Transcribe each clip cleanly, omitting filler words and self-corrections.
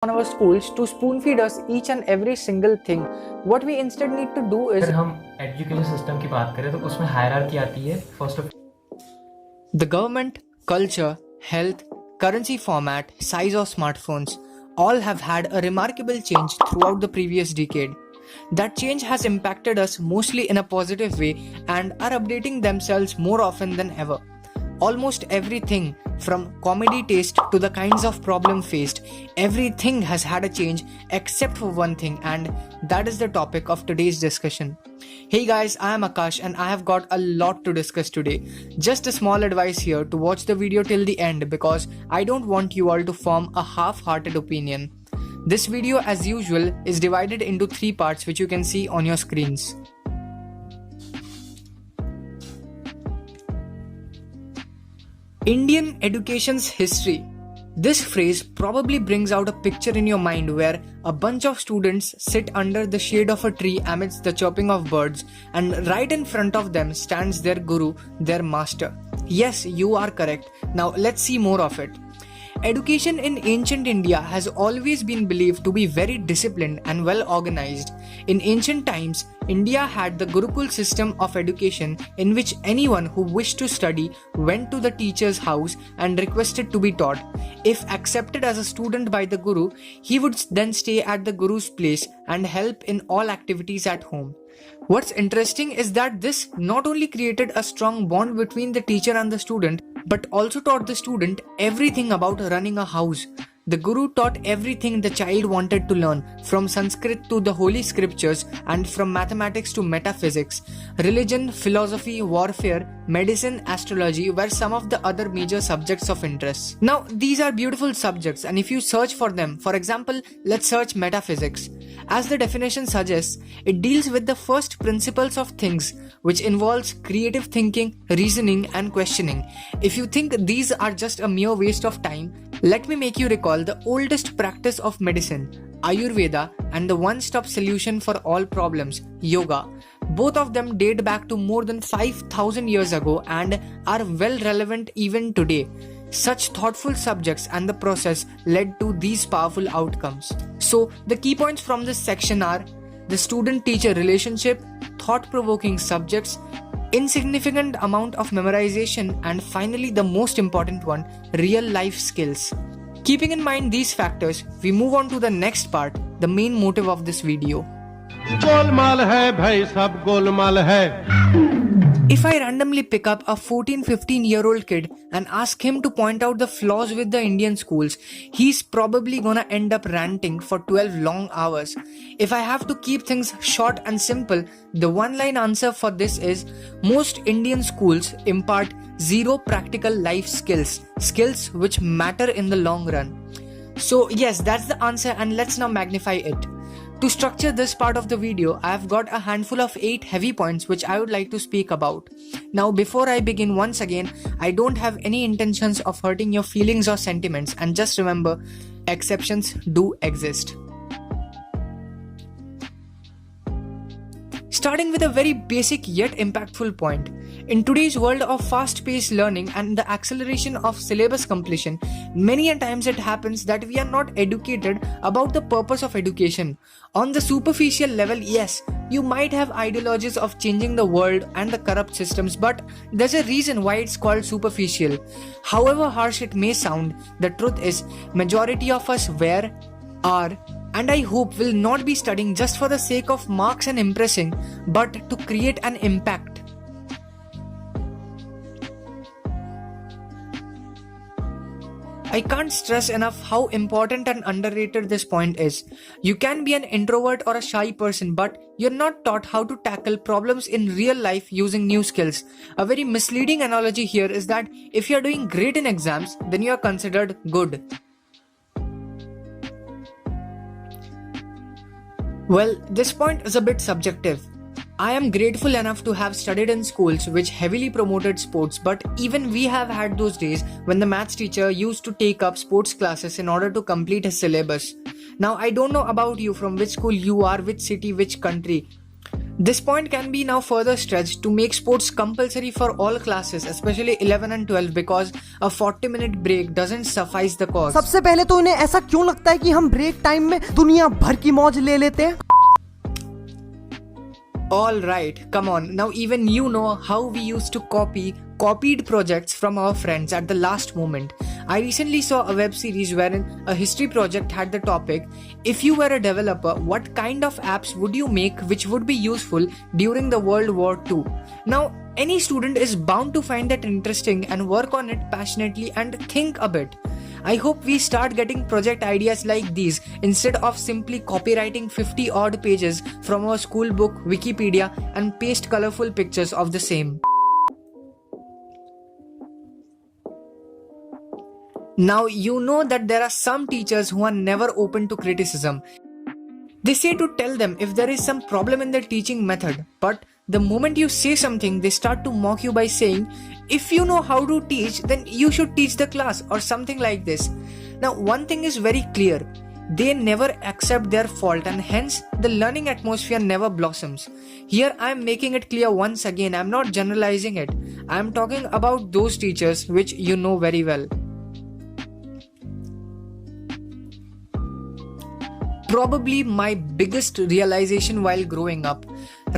on our schools to spoon feed us each and every single thing. What we instead need to do is अगर हम education system की बात करें तो उसमें हायरार्की आती है. First of the government, culture, health, currency format, size of smartphones all have had a remarkable change throughout the previous decade. That change has impacted us mostly in a positive way and are updating themselves more often than ever. Almost everything from comedy taste to the kinds of problem faced, everything has had a change except for one thing, and that is the topic of today's discussion. Hey guys, I am Akash and I have got a lot to discuss today. Just a small advice here to watch the video till the end because I don't want you all to form a half-hearted opinion. This video as usual is divided into 3 parts which you can see on your screens. Indian education's history. This phrase probably brings out a picture in your mind where a bunch of students sit under the shade of a tree amidst the chirping of birds, and right in front of them stands their guru, their master. Yes, you are correct. Now let's see more of it. Education in ancient India has always been believed to be very disciplined and well organized. In ancient times, India had the Gurukul system of education in which anyone who wished to study went to the teacher's house and requested to be taught. If accepted as a student by the Guru, he would then stay at the Guru's place and help in all activities at home. What's interesting is that this not only created a strong bond between the teacher and the student, but also taught the student everything about running a house. The Guru taught everything the child wanted to learn, from Sanskrit to the holy scriptures and from mathematics to metaphysics. Religion, philosophy, warfare, medicine, astrology were some of the other major subjects of interest. Now, these are beautiful subjects, and if you search for them, for example, let's search metaphysics. As the definition suggests, it deals with the first principles of things, which involves creative thinking, reasoning, and questioning. If you think these are just a mere waste of time, let me make you recall the oldest practice of medicine, Ayurveda, and the one-stop solution for all problems, yoga. Both of them date back to more than 5,000 years ago and are well relevant even today. Such thoughtful subjects and the process led to these powerful outcomes. So, the key points from this section are the student-teacher relationship, thought-provoking subjects, insignificant amount of memorization, and finally the most important one, real-life skills. Keeping in mind these factors, we move on to the next part, the main motive of this video. Golmaal है भाई सब गोलमाल है. If I randomly pick up a 14-15-year-old kid and ask him to point out the flaws with the Indian schools, he's probably gonna end up ranting for 12 long hours. If I have to keep things short and simple, the one-line answer for this is most Indian schools impart zero practical life skills, skills which matter in the long run. So yes, that's the answer, and let's now magnify it. To structure this part of the video, I have got a handful of 8 heavy points which I would like to speak about. Now before I begin, once again, I don't have any intentions of hurting your feelings or sentiments, and just remember, exceptions do exist. Starting with a very basic yet impactful point. In today's world of fast-paced learning and the acceleration of syllabus completion, many a times it happens that we are not educated about the purpose of education. On the superficial level, yes, you might have ideologies of changing the world and the corrupt systems, but there's a reason why it's called superficial. However harsh it may sound, the truth is, majority of us were, are, and I hope will not be studying just for the sake of marks and impressing, but to create an impact. I can't stress enough how important and underrated this point is. You can be an introvert or a shy person, but you're not taught how to tackle problems in real life using new skills. A very misleading analogy here is that if you're doing great in exams, then you are considered good. Well, this point is a bit subjective. I am grateful enough to have studied in schools which heavily promoted sports, but even we have had those days when the maths teacher used to take up sports classes in order to complete his syllabus. Now, I don't know about you, from which school you are, which city, which country. This point can be now further stretched to make sports compulsory for all classes, especially 11 and 12, because a 40-minute break doesn't suffice the cause. सबसे पहले तो इन्हें ऐसा क्यों लगता है कि हम ब्रेक टाइम में दुनिया भर की मौज ले लेते हैं? Alright, come on. Now even you know how we used to copied projects from our friends at the last moment. I recently saw a web series wherein a history project had the topic, if you were a developer, what kind of apps would you make which would be useful during the World War II? Now, any student is bound to find that interesting and work on it passionately and think a bit. I hope we start getting project ideas like these instead of simply copywriting 50 odd pages from our school book, Wikipedia, and paste colorful pictures of the same. Now you know that there are some teachers who are never open to criticism. They say to tell them if there is some problem in their teaching method, but the moment you say something, they start to mock you by saying, if you know how to teach, then you should teach the class, or something like this. Now, one thing is very clear. They never accept their fault, and hence the learning atmosphere never blossoms. Here I am making it clear once again, I am not generalizing it. I am talking about those teachers which you know very well. Probably my biggest realization while growing up.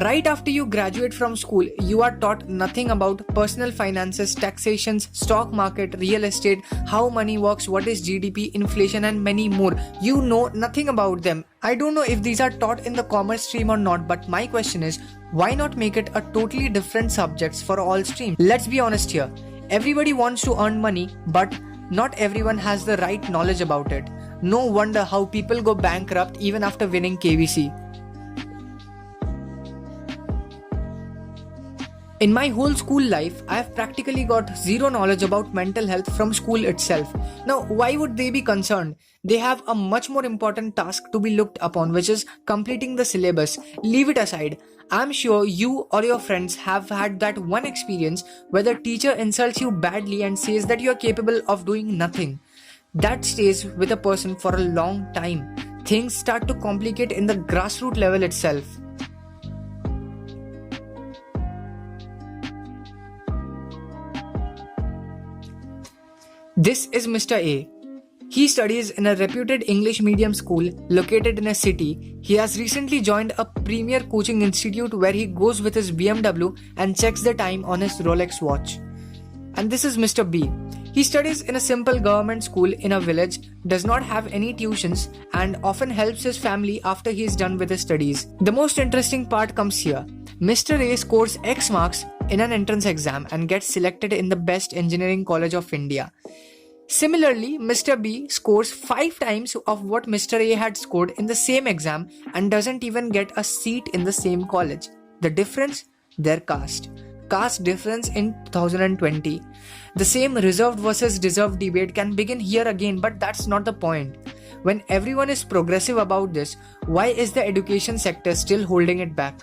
Right after you graduate from school, you are taught nothing about personal finances, taxations, stock market, real estate, how money works, what is GDP, inflation, and many more. You know nothing about them. I don't know if these are taught in the commerce stream or not, but my question is, why not make it a totally different subjects for all streams? Let's be honest here. Everybody wants to earn money, but not everyone has the right knowledge about it. No wonder how people go bankrupt even after winning KVC. In my whole school life, I have practically got zero knowledge about mental health from school itself. Now, why would they be concerned? They have a much more important task to be looked upon, which is completing the syllabus. Leave it aside. I'm sure you or your friends have had that one experience where the teacher insults you badly and says that you are capable of doing nothing. That stays with a person for a long time. Things start to complicate in the grassroots level itself. This is Mr. A. He studies in a reputed English medium school located in a city. He has recently joined a premier coaching institute where he goes with his BMW and checks the time on his Rolex watch. And this is Mr. B. He studies in a simple government school in a village, does not have any tuitions, and often helps his family after he is done with his studies. The most interesting part comes here. Mr. A scores X marks in an entrance exam and gets selected in the best engineering college of India. Similarly, Mr. B scores 5 times of what Mr. A had scored in the same exam and doesn't even get a seat in the same college. The difference? Their caste. Caste difference in 2020. The same reserved versus deserved debate can begin here again, but that's not the point. When everyone is progressive about this, why is the education sector still holding it back?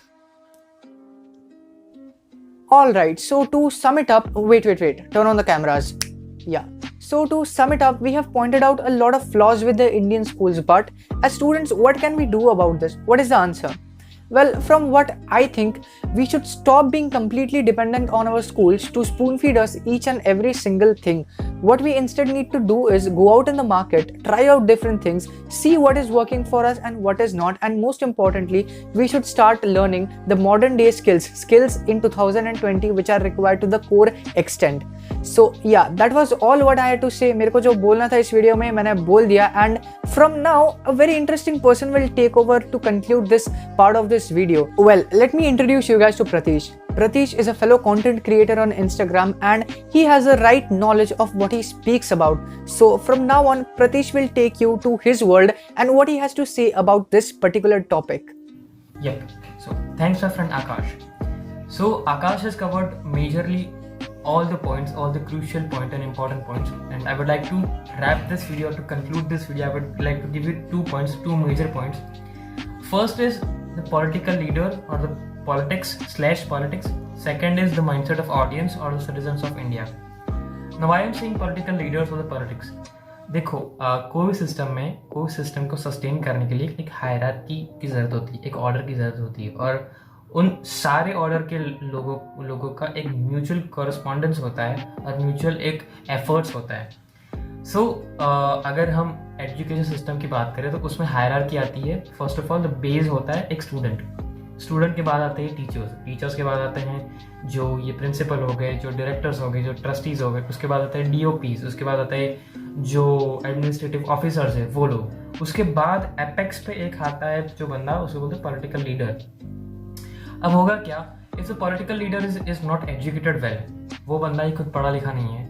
Alright, so to sum it up, wait, turn on the cameras. Yeah. So to sum it up, we have pointed out a lot of flaws with the Indian schools, but as students, what can we do about this? What is the answer? Well, from what I think, we should stop being completely dependent on our schools to spoon feed us each and every single thing. What we instead need to do is go out in the market, try out different things, see what is working for us and what is not, and most importantly, we should start learning the modern day skills in 2020 which are required to the core extent. So yeah, that was all what I had to say. मेरे को जो बोलना था इस video में मैंने बोल दिया, and from now a very interesting person will take over to conclude this part of this video. Well, let me introduce you guys to Pratish. Pratish is a fellow content creator on Instagram and he has the right knowledge of what he speaks about. So from now on, Pratish will take you to his world and what he has to say about this particular topic. Yep. So thanks my friend Akash. So Akash has covered majorly all the points, all the crucial points and important points, and I would like to wrap this video. To conclude this video, I would like to give you 2 points, 2 major points. First is the political leader or the politics. Second is the mindset of audience or the citizens of India. Now why I am saying political leaders or the politics? देखो कोई system को sustain करने के लिए एक hierarchy की ज़रूरत होती है, एक ऑर्डर की ज़रूरत होती है, और उन सारे ऑर्डर के लोगों का एक म्यूचुअल कॉरेस्पॉन्डेंस होता है और म्यूचुअल एक एफर्ट्स होता है. सो अगर हम एजुकेशन सिस्टम की बात करें तो उसमें हायरार्की आती है. First of all the base होता है एक स्टूडेंट के बाद आते हैं टीचर्स के बाद आते हैं जो ये प्रिंसिपल हो गए, जो डायरेक्टर्स हो गए, जो ट्रस्टीज हो गए, उसके बाद आते हैं डीओपीज, उसके बाद आते हैं जो एडमिनिस्ट्रेटिव ऑफिसर्स है वो लोग, उसके बाद एपेक्स पे एक आता है जो बंदा, उसको बोलते हैं पॉलिटिकल लीडर. अब होगा क्या, if the political leader is not educated well, वो बंदा ही खुद पढ़ा लिखा नहीं है,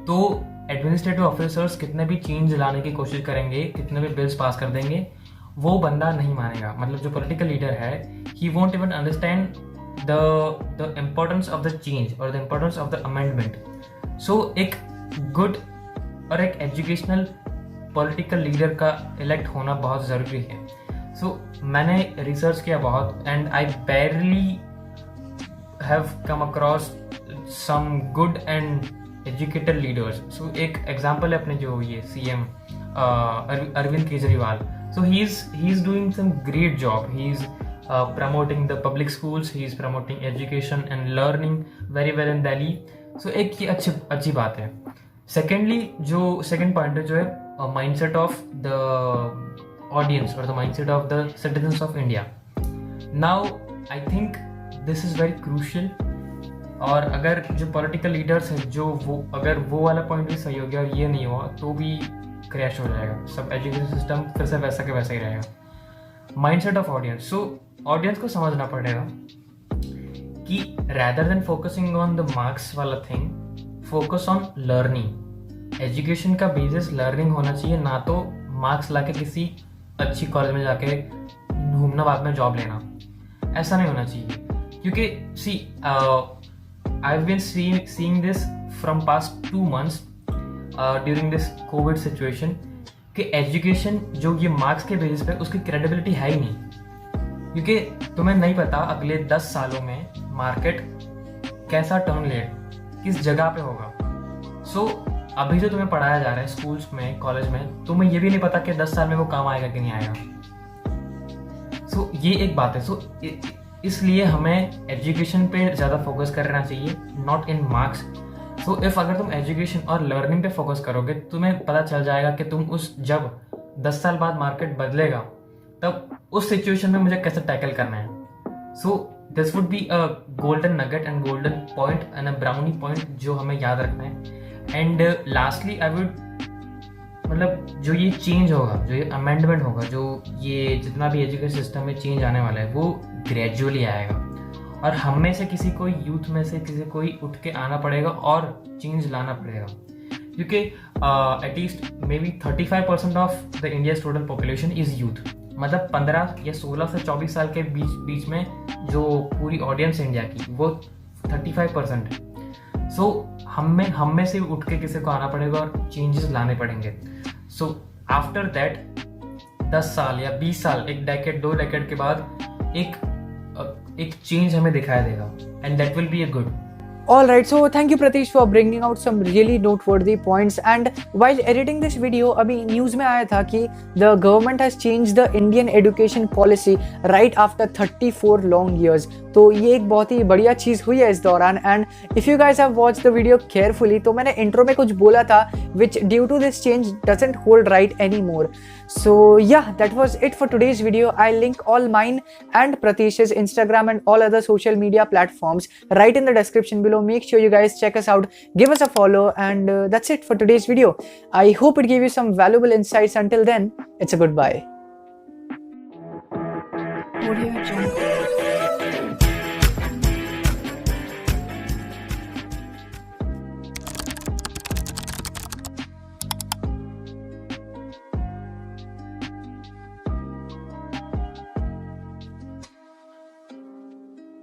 तो एडमिनिस्ट्रेटिव ऑफिसर्स कितने भी चेंज लाने की कोशिश करेंगे, कितने भी बिल्स पास कर देंगे, वो बंदा नहीं मानेगा. मतलब जो पॉलिटिकल लीडर है, he won't even understand the importance of the change और the importance of the amendment. So एक गुड और एक एजुकेशनल पॉलिटिकल लीडर का इलेक्ट होना बहुत ज़रूरी है. सो मैंने रिसर्च किया बहुत, and I barely have come across some good and educated leaders. So एक एग्जाम्पल है अपने जो ये CM Arvind Kejriwal. So he is doing some great job. He is promoting the public schools. He is promoting education and learning very well in Delhi. So एक ये अच्छी बात है. Secondly, जो second point है जो है mindset of the audience or the mindset of the citizens of India. Now I think this is very crucial. और अगर जो political leaders हैं जो अगर वो वाला point भी सही हो गया और ये नहीं हुआ तो भी क्रैश हो जाएगा, सब एजुकेशन सिस्टम फिर से वैसा के वैसा ही रहेगा. Mindset of audience. So audience को समझना पड़ेगा कि rather than focusing on the marks वाला thing, focus on learning. Education का बेसिस लर्निंग होना चाहिए, ना तो मार्क्स लाके किसी अच्छी कॉलेज में जाके घूमना बाद में जॉब लेना. ऐसा नहीं होना चाहिए, क्योंकि see I have been seeing this from past 2 months during this covid situation कि एजुकेशन जो ये मार्क्स के बेसिस पे उसकी क्रेडिबिलिटी है ही नहीं, क्योंकि तुम्हें नहीं पता अगले 10 सालों में मार्केट कैसा टर्न ले, किस जगह पे होगा. सो अभी जो तुम्हें पढ़ाया जा रहा है स्कूल्स में, कॉलेज में, तुम्हें ये भी नहीं पता कि 10 साल में वो काम आएगा कि नहीं आएगा. सो ये एक बात है. सो इसलिए हमें एजुकेशन पे ज़्यादा फोकस करना चाहिए, not in marks. So if अगर तुम एजुकेशन और लर्निंग पे फोकस करोगे, तुम्हें पता चल जाएगा कि तुम जब 10 साल बाद मार्केट बदलेगा तब उस सिचुएशन में मुझे कैसे टैकल करना है. So this would be a golden nugget and golden point and a brownie point जो हमें याद रखना है. एंड लास्टली आई वुड, मतलब जो ये चेंज होगा, जो ये अमेंडमेंट होगा, जो ये जितना भी एजुकेशन सिस्टम में चेंज आने वाला है वो ग्रेजुअली आएगा, और हम में से किसी को, यूथ में से किसी को ही उठ के आना पड़ेगा और चेंज लाना पड़ेगा. क्योंकि at least may be 35% of the India total population is youth. मतलब 15 या 16 से 24 साल के बीच में जो पूरी ऑडियंस है इंडिया की, वो 35% है. सो हम में से उठ के किसी को आना पड़ेगा और चेंजेस लाने पड़ेंगे. सो आफ्टर दैट 10 साल या 20 साल, एक डेकेड 2 डेकेड के बाद एक चेंज हमें दिखाई देगा, and that will be a good. Alright, so thank you Pratish for bringing out some really noteworthy points. And while editing this video, अभी news में आया था कि the government has changed the Indian education policy right after 34 long years. तो ये एक बहुत ही बढ़िया चीज़ हुई है इस दौरान. And if you guys have watched the video carefully, तो मैंने intro में कुछ बोला था which due to this change doesn't hold right anymore. So yeah, that was it for today's video. I'll link all mine and Pratish's Instagram and all other social media platforms right in the description below. Make sure you guys check us out, give us a follow, and that's it for today's video. I hope it gave you some valuable insights. Until then, it's a goodbye. Audio Jungle.